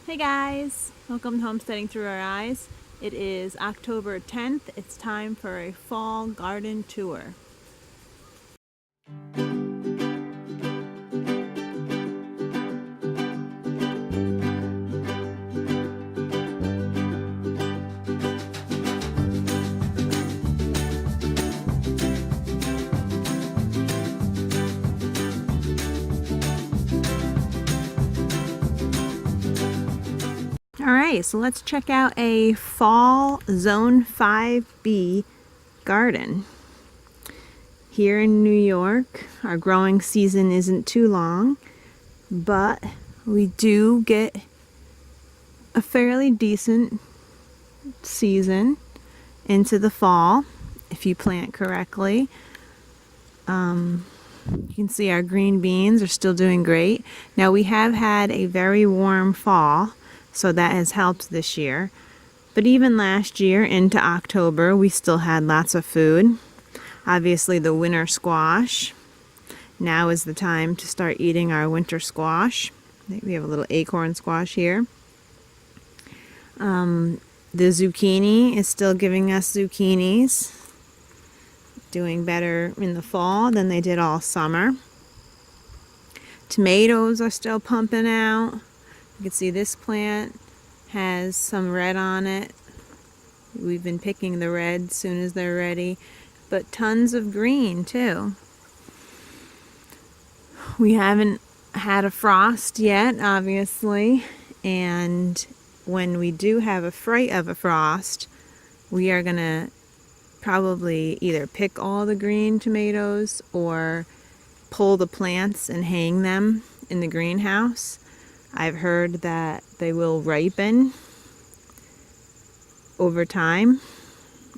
Hey guys, welcome to Homesteading Through Our Eyes. It is October 10th. It's time for a fall garden tour. Alright, so let's check out a fall Zone 5B garden. Here in New York, our growing season isn't too long, but we do get a fairly decent season into the fall if you plant correctly. You can see our green beans are still doing great. Now we have had a very warm fall, so that has helped this year. But even last year into October, we still had lots of food. Obviously the winter squash. Now is the time to start eating our winter squash. We have a little acorn squash here. The zucchini is still giving us zucchinis. Doing better in the fall than they did all summer. Tomatoes are still pumping out. You can see this plant has some red on it. We've been picking the red as soon as they're ready, but tons of green too. We haven't had a frost yet, obviously, and when we do have a fright of a frost, we are gonna probably either pick all the green tomatoes or pull the plants and hang them in the greenhouse. I've heard that they will ripen over time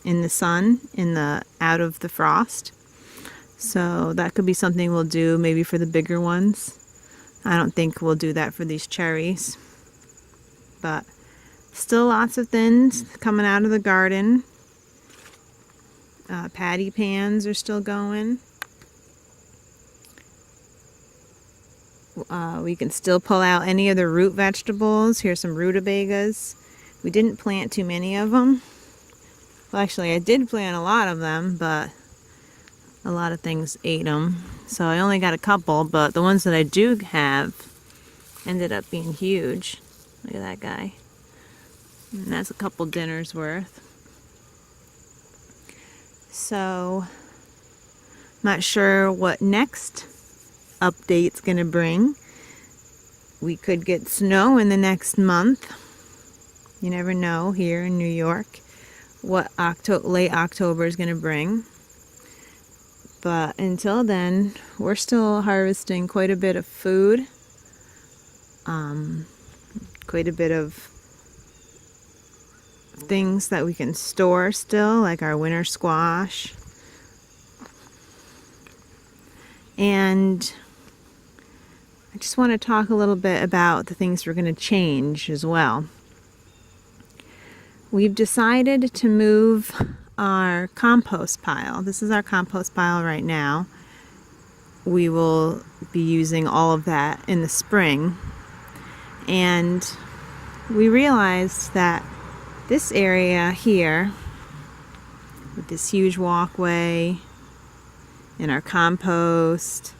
in the sun, out of the frost. So that could be something we'll do maybe for the bigger ones. I don't think we'll do that for these cherries. But still lots of things coming out of the garden. Patty pans are still going. We can still pull out any of the root vegetables. Here's some ruttabeggas. We didn't plant too many of them. Well, actually, I did plant a lot of them, but a lot of things ate them. So I only got a couple, but the ones that I do have ended up being huge. Look at that guy. And that's a couple dinners worth. So, not sure what next update's gonna bring. We could get snow in the next month. You never know here in New York what late October is gonna bring. But until then, we're still harvesting quite a bit of food. Quite a bit of things that we can store still, like our winter squash. And I just want to talk a little bit about the things we're going to change as well. We've decided to move our compost pile. This is our compost pile right now. We will be using all of that in the spring. And we realized that this area here, with this huge walkway, and our compost,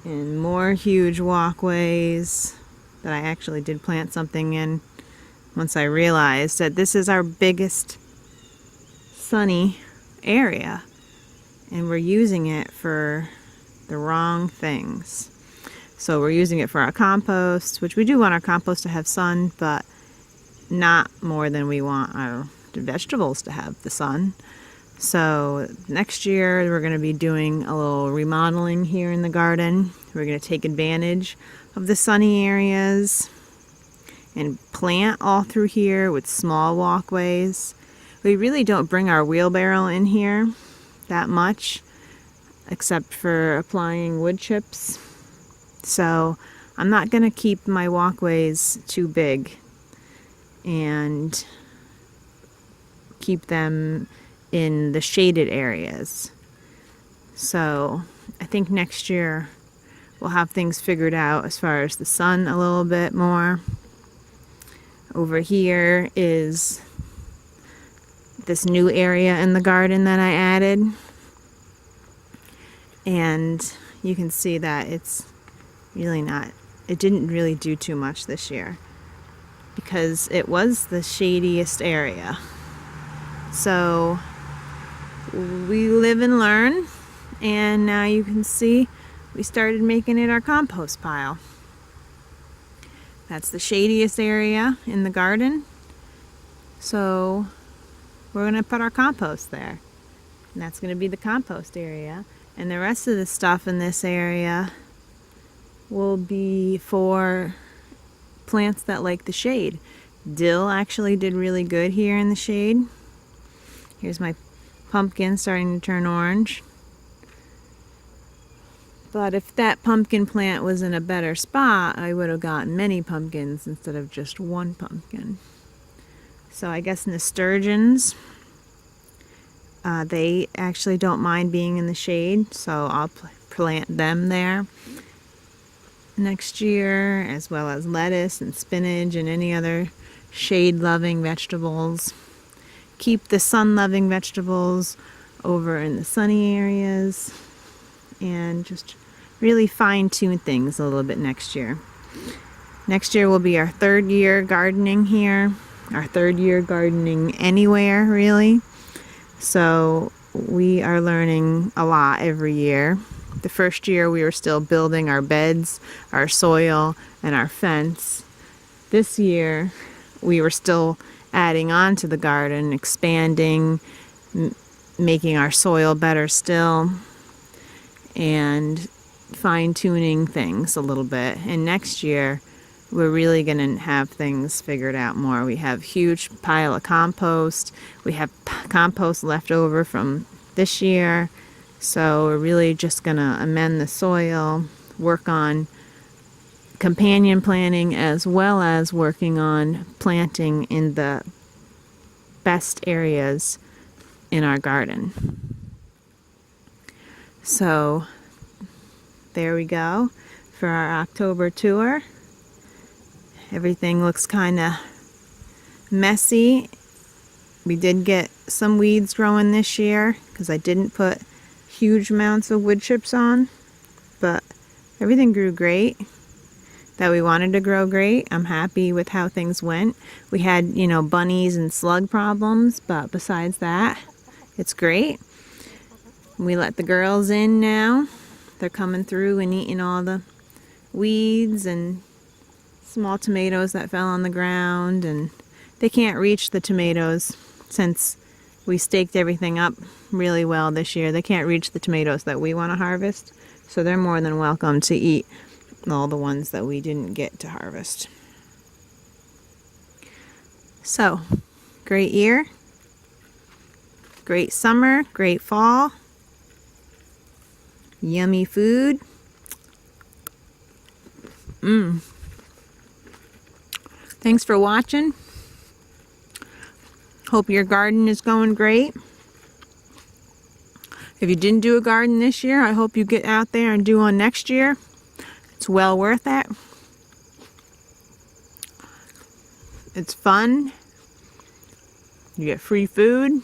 and more huge walkways that I actually did plant something in once I realized that this is our biggest sunny area, and we're using it for the wrong things. So we're using it for our compost, which we do want our compost to have sun, but not more than we want our vegetables to have the sun. So next year we're going to be doing a little remodeling here in the garden. We're going to take advantage of the sunny areas and plant all through here with small walkways. We really don't bring our wheelbarrow in here that much, except for applying wood chips. So I'm not going to keep my walkways too big and keep them in the shaded areas. So I think next year we'll have things figured out as far as the sun a little bit more. Over here is this new area in the garden that I added. And you can see that it's really not, it didn't really do too much this year because it was the shadiest area. So we live and learn, and now you can see we started making it our compost pile. That's the shadiest area in the garden. So we're going to put our compost there. And that's going to be the compost area. And the rest of the stuff in this area will be for plants that like the shade. Dill actually did really good here in the shade. Here's my pumpkin starting to turn orange. But if that pumpkin plant was in a better spot, I would have gotten many pumpkins instead of just one pumpkin. So I guess nasturtiums, they actually don't mind being in the shade, so I'll plant them there next year, as well as lettuce and spinach and any other shade-loving vegetables. Keep the sun-loving vegetables over in the sunny areas, and just really fine-tune things a little bit next year. Next year will be our 3rd year gardening here, our 3rd year gardening anywhere, really. So we are learning a lot every year. The first year we were still building our beds, our soil, and our fence. This year we were still adding on to the garden, expanding, making our soil better still, and fine-tuning things a little bit. And next year we're really going to have things figured out more. We have a huge pile of compost. We have compost left over from this year. So we're really just going to amend the soil, work on companion planting, as well as working on planting in the best areas in our garden. So there we go for our October tour. Everything looks kind of messy. We did get some weeds growing this year because I didn't put huge amounts of wood chips on, but everything grew great that we wanted to grow great. I'm happy with how things went. We had, bunnies and slug problems, but besides that, it's great. We let the girls in now. They're coming through and eating all the weeds and small tomatoes that fell on the ground, and they can't reach the tomatoes since we staked everything up really well this year. They can't reach the tomatoes that we want to harvest, so they're more than welcome to eat all the ones that we didn't get to harvest. So, great year, great summer, great fall, yummy food. Thanks for watching. Hope your garden is going great. If you didn't do a garden this year, I hope you get out there and do one next year. It's well worth it. It's fun. You get free food.